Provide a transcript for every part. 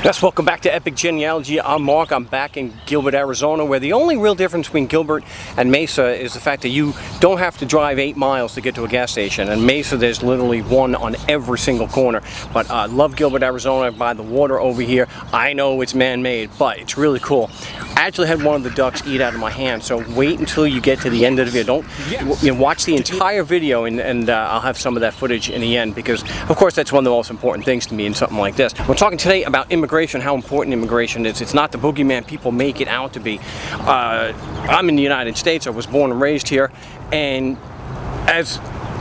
Yes, welcome back to Epic Genealogy. I'm Mark. I'm back in Gilbert, Arizona, where the only real difference between Gilbert and Mesa is the fact that you don't have to drive 8 miles to get to a gas station. And Mesa, there's literally one on every single corner. But I love Gilbert, Arizona, by the water over here. I know it's man-made, but it's really cool. I actually had one of the ducks eat out of my hand, so wait until you get to the end of the video. Watch the entire video, and I'll have some of that footage in the end, because of course that's one of the most important things to me in something like this. We're talking today about immigration, how important immigration is. It's not the boogeyman people make it out to be. I'm in the United States. I was born and raised here, and as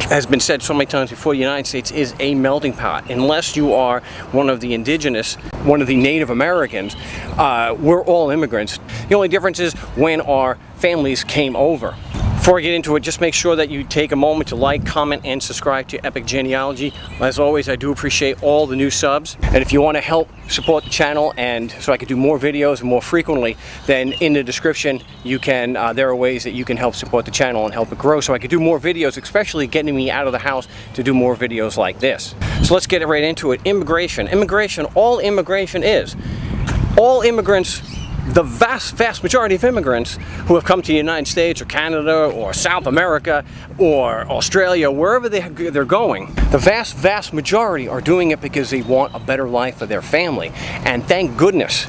has been said so many times before, the United States is a melting pot. Unless you are one of the indigenous, one of the Native Americans, we're all immigrants. The only difference is when our families came over. Before I get into it, just make sure that you take a moment to like, comment, and subscribe to Epic Genealogy. As always, I do appreciate all the new subs. And if you want to help support the channel and so I can do more videos more frequently, then in the description you can, there are ways that you can help support the channel and help it grow so I can do more videos, especially getting me out of the house to do more videos like this. So let's get right into it. Immigration. Immigration, all immigration is. All immigrants, the vast majority of immigrants who have come to the United States or Canada or South America or Australia, wherever they're going, the vast majority are doing it because they want a better life for their family. And thank goodness,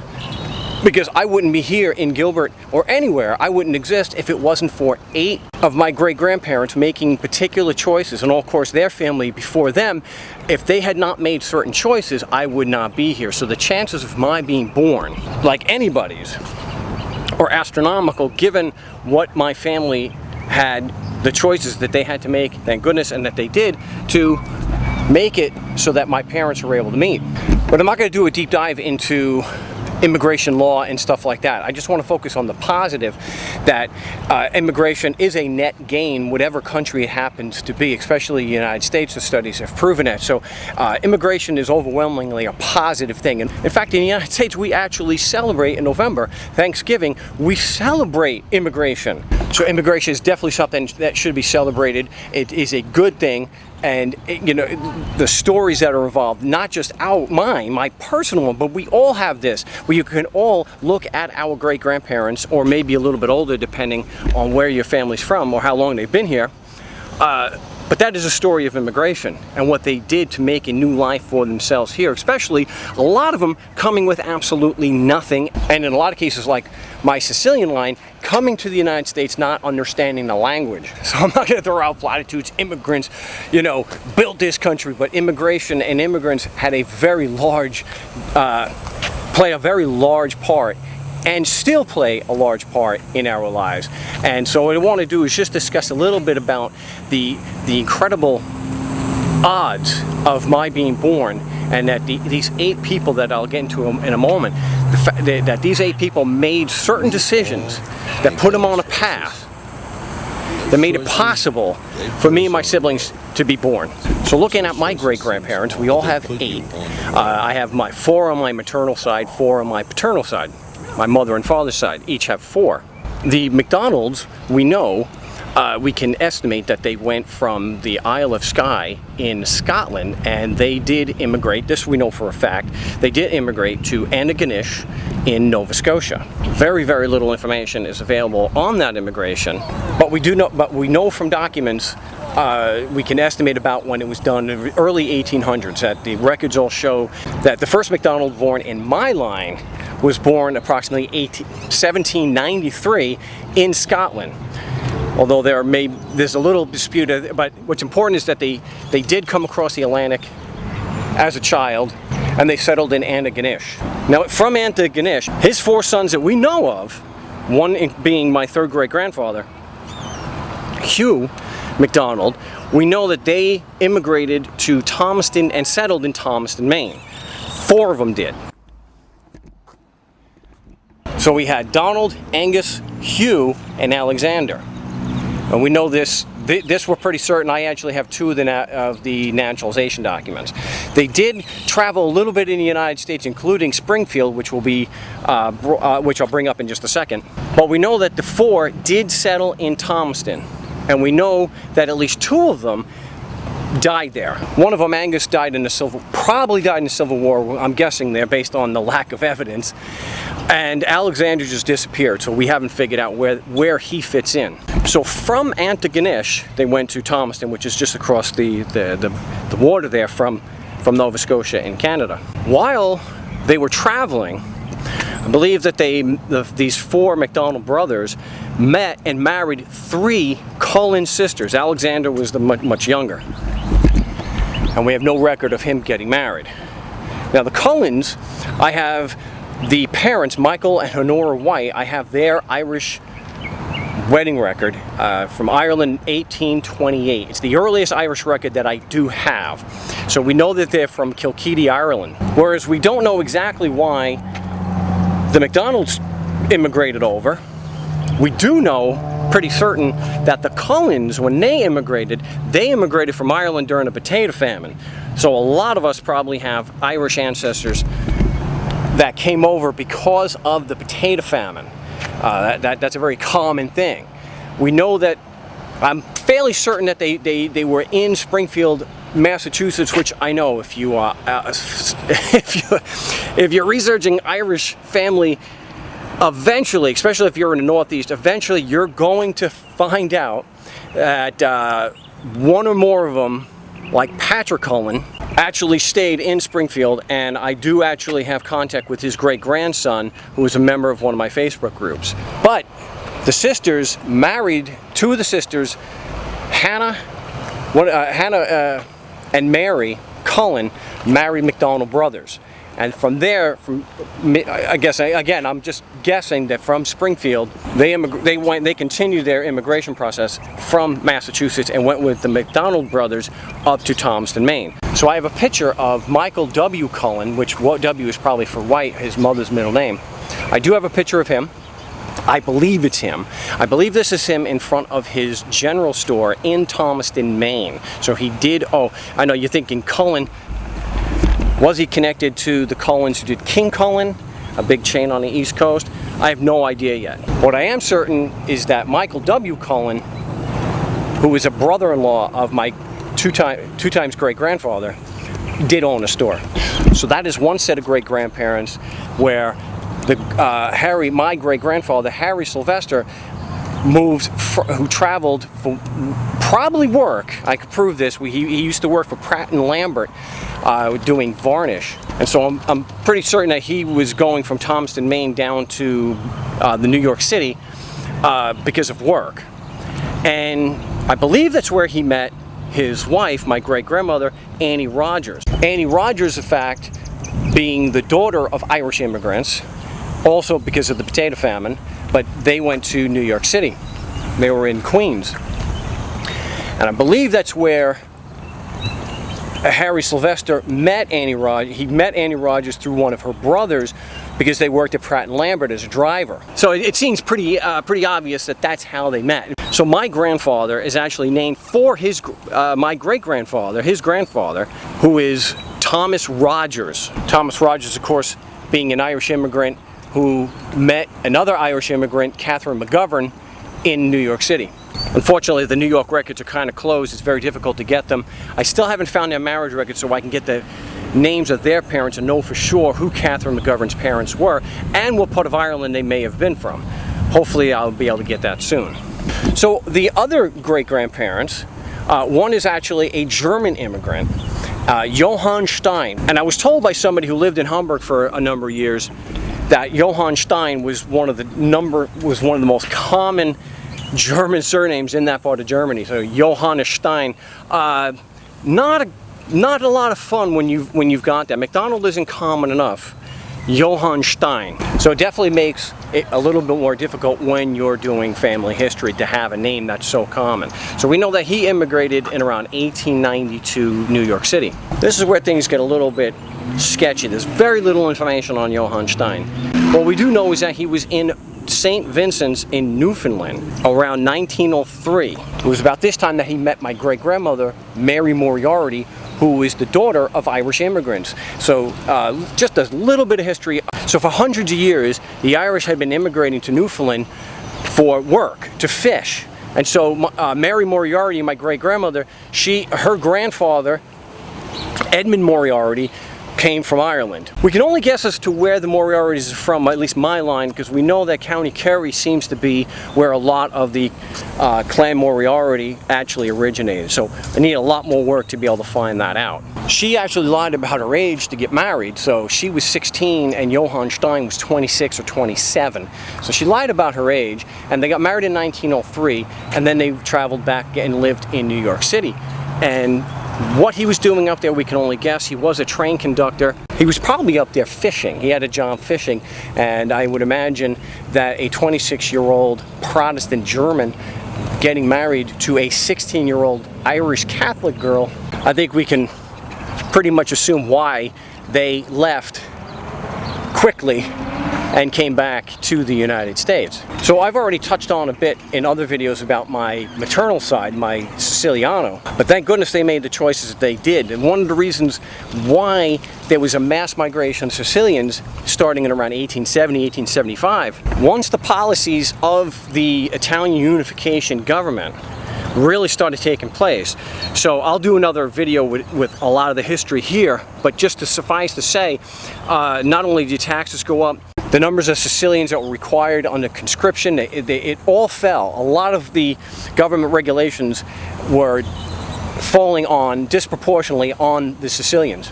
because I wouldn't be here in Gilbert or anywhere. I wouldn't exist if it wasn't for 8 of my great-grandparents making particular choices, and of course their family before them. If they had not made certain choices, I would not be here. So the chances of my being born, like anybody's, are astronomical given what my family had, the choices that they had to make, thank goodness, and that they did to make it so that my parents were able to meet. But I'm not going to do a deep dive into immigration law and stuff like that. I just want to focus on the positive, that immigration is a net gain, whatever country it happens to be, especially the United States. The studies have proven that. So immigration is overwhelmingly a positive thing. And in fact, in the United States, we actually celebrate in November, Thanksgiving, we celebrate immigration. So immigration is definitely something that should be celebrated. It is a good thing. And you know, the stories that are involved, not just my personal one, but we all have this, where you can all look at our great-grandparents, or maybe a little bit older depending on where your family's from or how long they've been here. But that is a story of immigration and what they did to make a new life for themselves here, especially a lot of them coming with absolutely nothing, and in a lot of cases, like my Sicilian line, coming to the United States not understanding the language. So I'm not going to throw out platitudes, immigrants, you know, built this country, but immigration and immigrants had a very large, play a very large part, and still play a large part in our lives. And so what I want to do is just discuss a little bit about the incredible odds of my being born, and that these 8 people that I'll get into in a moment, that these 8 people made certain decisions that put them on a path that made it possible for me and my siblings to be born. So looking at my great-grandparents, we all have 8. I have 4 on my maternal side, 4 on my paternal side. My mother and father's side each have 4. The McDonalds, we know, we can estimate that they went from the Isle of Skye in Scotland, and they did immigrate, this we know for a fact, they did immigrate to Antigonish in Nova Scotia. Very little information is available on that immigration, but we know from documents, we can estimate about when it was done in the early 1800s, that the records all show that the first McDonald born in my line was born approximately 1793 in Scotland. Although there's a little dispute, but what's important is that they did come across the Atlantic as a child, and they settled in Antigonish. Now, from Antigonish, his 4 sons that we know of, one being my 3rd great-grandfather, Hugh McDonald, we know that they immigrated to Thomaston and settled in Thomaston, Maine. 4 of them did. So we had Donald, Angus, Hugh, and Alexander. And we know this we're pretty certain. I actually have 2 of the naturalization documents. They did travel a little bit in the United States, including Springfield, which will be, which I'll bring up in just a second. But we know that the 4 did settle in Thomaston, and we know that at least 2 of them died there. One of them, Angus, probably died in the Civil War, I'm guessing there, based on the lack of evidence. And Alexander just disappeared, so we haven't figured out where he fits in. So from Antigonish, they went to Thomaston, which is just across the water there from Nova Scotia in Canada. While they were traveling, I believe that these 4 MacDonald brothers met and married 3 Cullen sisters. Alexander was much younger, and we have no record of him getting married. Now the Cullens, I have the parents, Michael and Honora White. I have their Irish wedding record from Ireland, 1828. It's the earliest Irish record that I do have. So we know that they're from Kilkee, Ireland. Whereas we don't know exactly why the MacDonalds immigrated over. We do know pretty certain that the Cullens, when they immigrated from Ireland during the potato famine. So a lot of us probably have Irish ancestors that came over because of the potato famine. That's a very common thing. We know that, I'm fairly certain that they were in Springfield, Massachusetts, which I know if you're researching Irish family, eventually, especially if you're in the Northeast, eventually you're going to find out that one or more of them, like Patrick Cullen, actually stayed in Springfield, and I do actually have contact with his great-grandson, who is a member of one of my Facebook groups. But the sisters married, 2 of the sisters, Hannah and Mary Cullen, married MacDonald brothers. And from there, I guess, again, I'm just guessing that from Springfield, they continued their immigration process from Massachusetts and went with the MacDonald brothers up to Thomaston, Maine. So I have a picture of Michael W. Cullen, which W is probably for White, his mother's middle name. I do have a picture of him. I believe it's him. I believe this is him in front of his general store in Thomaston, Maine. So he did, oh, I know you're thinking Cullen. Was he connected to the Cullens who did King Cullen, a big chain on the East Coast? I have no idea yet. What I am certain is that Michael W. Cullen, who is a brother-in-law of my two times great-grandfather, did own a store. So that is one set of great-grandparents where my great-grandfather, Harry Sylvester, who traveled for probably work. I could prove this. He used to work for Pratt & Lambert doing varnish. And so I'm pretty certain that he was going from Thomaston, Maine down to the New York City because of work. And I believe that's where he met his wife, my great-grandmother, Annie Rogers. Annie Rogers, in fact, being the daughter of Irish immigrants, also because of the potato famine, but they went to New York City. They were in Queens. And I believe that's where Harry Sylvester met Annie Rogers. He met Annie Rogers through one of her brothers because they worked at Pratt & Lambert as a driver. So it seems pretty obvious that that's how they met. So my grandfather is actually named for his my great-grandfather, his grandfather, who is Thomas Rogers. Thomas Rogers, of course, being an Irish immigrant who met another Irish immigrant, Catherine McGovern, in New York City. Unfortunately, the New York records are kind of closed. It's very difficult to get them. I still haven't found their marriage records so I can get the names of their parents and know for sure who Catherine McGovern's parents were and what part of Ireland they may have been from. Hopefully I'll be able to get that soon. So the other great-grandparents, one is actually a German immigrant, Johann Stein. And I was told by somebody who lived in Hamburg for a number of years that Johann Stein was one of the most common German surnames in that part of Germany. So Johannes Stein, not a lot of fun when you've got that. MacDonald isn't common enough. Johann Stein. So it definitely makes it a little bit more difficult when you're doing family history to have a name that's so common. So we know that he immigrated in around 1890 to New York City. This is where things get a little bit sketchy. There's very little information on Johann Stein. What we do know is that he was in St. Vincent's in Newfoundland around 1903. It was about this time that he met my great-grandmother, Mary Moriarty, who is the daughter of Irish immigrants. So just a little bit of history. So for hundreds of years, the Irish had been immigrating to Newfoundland for work, to fish. And so Mary Moriarty, my great-grandmother, her grandfather, Edmund Moriarty, came from Ireland. We can only guess as to where the Moriartys are from, at least my line, because we know that County Kerry seems to be where a lot of the Clan Moriarty actually originated. So I need a lot more work to be able to find that out. She actually lied about her age to get married, so she was 16 and Johann Stein was 26 or 27. So she lied about her age, and they got married in 1903, and then they traveled back and lived in New York City. And what he was doing up there, we can only guess. He was a train conductor. He was probably up there fishing. He had a job fishing, and I would imagine that a 26-year-old Protestant German getting married to a 16-year-old Irish Catholic girl, I think we can pretty much assume why they left quickly and came back to the United States. So I've already touched on a bit in other videos about my maternal side, my Siciliano, but thank goodness they made the choices that they did. And one of the reasons why there was a mass migration of Sicilians starting in around 1870, 1875, once the policies of the Italian unification government really started taking place. So I'll do another video with a lot of the history here, but just to suffice to say, not only did taxes go up, the numbers of Sicilians that were required under conscription, it all fell. A lot of the government regulations were falling on disproportionately on the Sicilians.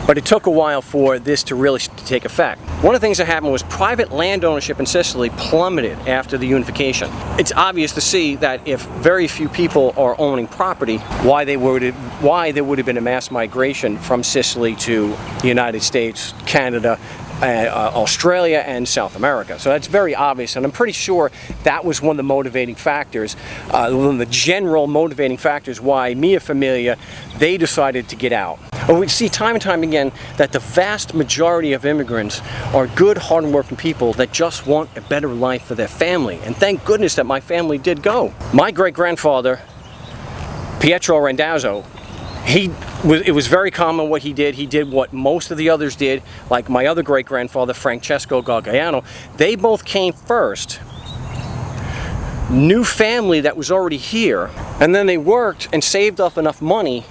But it took a while for this to really take effect. One of the things that happened was private land ownership in Sicily plummeted after the unification. It's obvious to see that if very few people are owning property, why there would have been a mass migration from Sicily to the United States, Canada, Australia, and South America. So that's very obvious, and I'm pretty sure that was one of the motivating factors, one of the general motivating factors why Mia Familia, they decided to get out. And we see time and time again that the vast majority of immigrants are good, hard-working people that just want a better life for their family. And thank goodness that my family did go. My great-grandfather, Pietro Randazzo, it was very common what he did. He did what most of the others did, like my other great-grandfather, Francesco Gagagliano. They both came first, new family that was already here, and then they worked and saved up enough money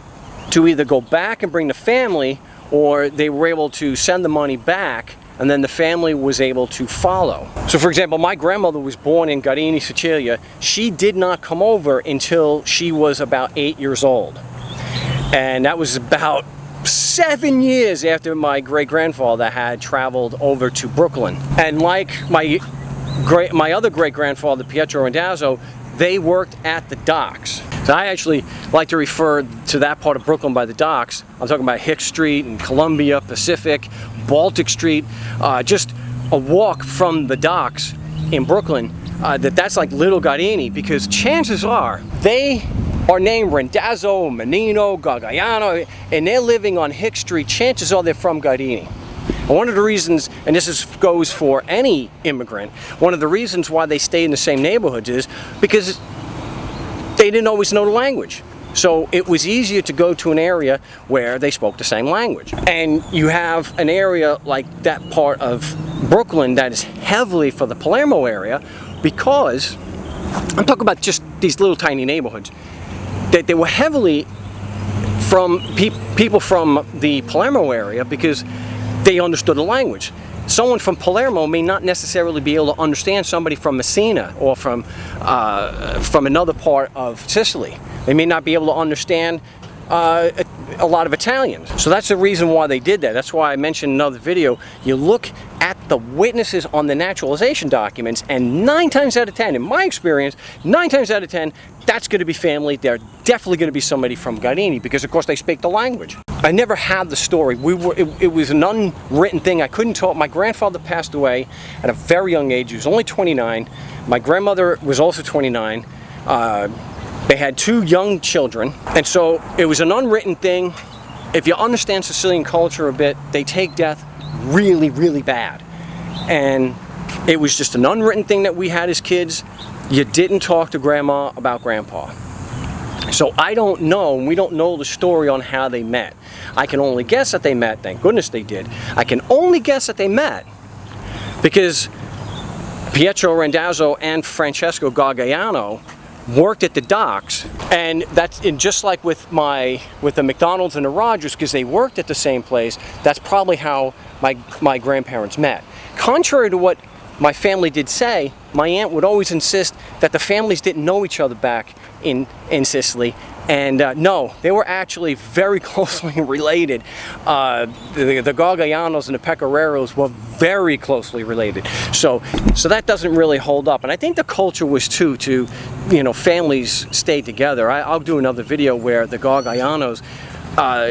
to either go back and bring the family, or they were able to send the money back, and then the family was able to follow. So for example, my grandmother was born in Garini, Sicilia. She did not come over until she was about 8 years old. And that was about 7 years after my great-grandfather had traveled over to Brooklyn. And like my other great-grandfather, Pietro Randazzo, they worked at the docks. So I actually like to refer to that part of Brooklyn by the docks. I'm talking about Hicks Street and Columbia, Pacific, Baltic Street, just a walk from the docks in Brooklyn. That's like Little Garini, because chances are they are named Randazzo, Menino, Gagagliano, and they're living on Hicks Street. Chances are they're from Garini. And one of the reasons, and this goes for any immigrant, one of the reasons why they stay in the same neighborhoods is because they didn't always know the language. So it was easier to go to an area where they spoke the same language. And you have an area like that part of Brooklyn that is heavily for the Palermo area, because I'm talking about just these little tiny neighborhoods, that they were heavily from people from the Palermo area because they understood the language. Someone from Palermo may not necessarily be able to understand somebody from Messina or from another part of Sicily. They may not be able to understand a lot of Italians. So that's the reason why they did that. That's why I mentioned in another video, you look at the witnesses on the naturalization documents, and 9 times out of 10, in my experience, 9 times out of 10, that's going to be family. They're definitely going to be somebody from Garini, because of course they speak the language. I never had the story. It was an unwritten thing. I couldn't talk. My grandfather passed away at a very young age. He was only 29. My grandmother was also 29. They had 2 young children, and so it was an unwritten thing. If you understand Sicilian culture a bit, they take death really, really bad. And it was just an unwritten thing that we had as kids. You didn't talk to grandma about grandpa. So I don't know, and we don't know the story on how they met. I can only guess that they met. Thank goodness they did. I can only guess that they met because Pietro Randazzo and Francesco Gargaiano worked at the docks, and just like with the McDonald's and the Rogers, because they worked at the same place, that's probably how my grandparents met. Contrary to what my family did say, my aunt would always insist that the families didn't know each other back in Sicily, and no, they were actually very closely related. The Gargaianos and the Pecoreros were very closely related, so that doesn't really hold up. And I think the culture was too, families stayed together. I'll do another video where the Gargaianos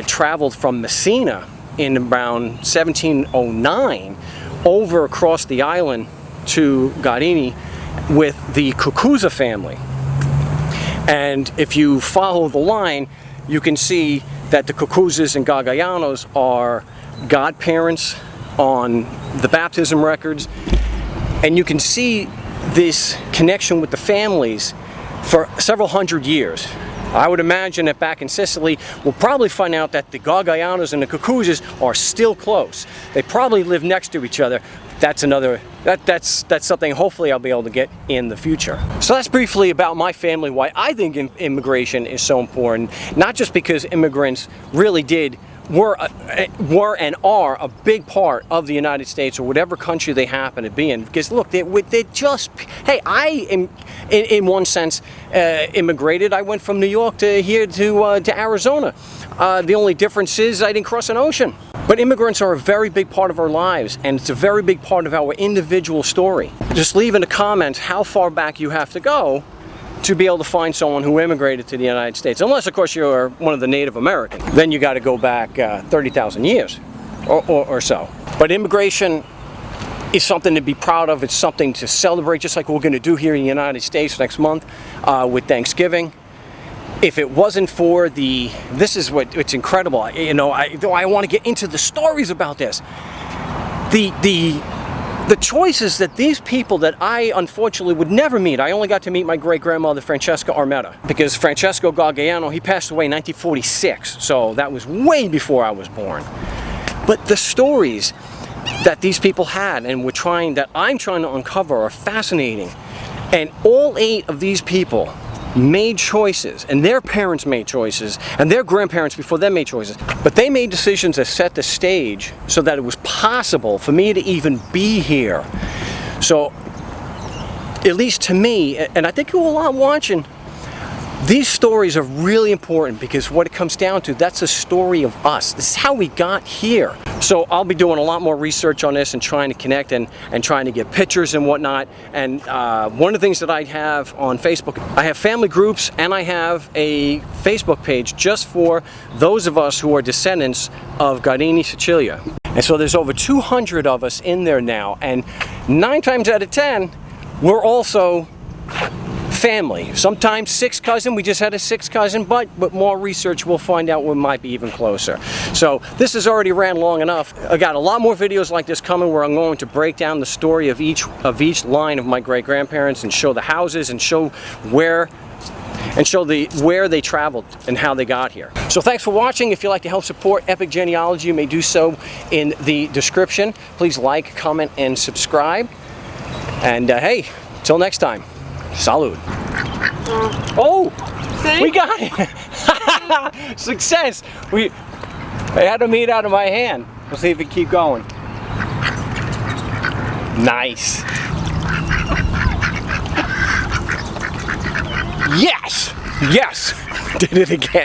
traveled from Messina in around 1709 over across the island to Garini with the Cucuzza family. And if you follow the line, you can see that the Cucuzzas and Gargaianos are godparents on the baptism records, and you can see this connection with the families for several hundred years. I would imagine that back in Sicily, we'll probably find out that the Gargaianos and the Cucuzzas are still close. They probably live next to each other. That's something hopefully I'll be able to get in the future. So that's briefly about my family, why I think immigration is so important. Not just because immigrants really were and are a big part of the United States or whatever country they happen to be in. Because look, they just, hey, I am in one sense immigrated. I went from New York to here to Arizona. The only difference is I didn't cross an ocean. But immigrants are a very big part of our lives, and it's a very big part of our individual story. Just leave in the comments how far back you have to go to be able to find someone who immigrated to the United States. Unless, of course, you're one of the Native Americans. Then you got to go back 30,000 years or so. But immigration is something to be proud of. It's something to celebrate, just like we're going to do here in the United States next month with Thanksgiving. If it wasn't for this is it's incredible. I want to get into the stories about this. The choices that these people that I unfortunately would never meet. I only got to meet my great-grandmother Francesca Armetta, because Francesco Gargaiano, he passed away in 1946, so that was way before I was born. But the stories that these people had and that I'm trying to uncover are fascinating. And all 8 of these people made choices, and their parents made choices, and their grandparents before them made choices. But they made decisions that set the stage so that it was possible for me to even be here. So, at least to me, and I think you all are watching, these stories are really important, because what it comes down to, that's a story of us. This is how we got here. So I'll be doing a lot more research on this and trying to connect and trying to get pictures and whatnot. And one of the things that I have on Facebook, I have family groups, and I have a Facebook page just for those of us who are descendants of Garini, Sicilia. And so there's over 200 of us in there now, and 9 times out of 10, we're also family. Sometimes 6th cousin, we just had a 6th cousin, but with more research we'll find out we might be even closer. So this has already ran long enough. I got a lot more videos like this coming where I'm going to break down the story of each line of my great-grandparents and show the houses and show where they traveled and how they got here. So thanks for watching. If you'd like to help support Epic Genealogy, you may do so in the description. Please like, comment, and subscribe. And hey, till next time. Salud. Oh, see? We got it. Success. I had a meat out of my hand. We'll see if we keep going. Nice. Yes. Yes. Did it again.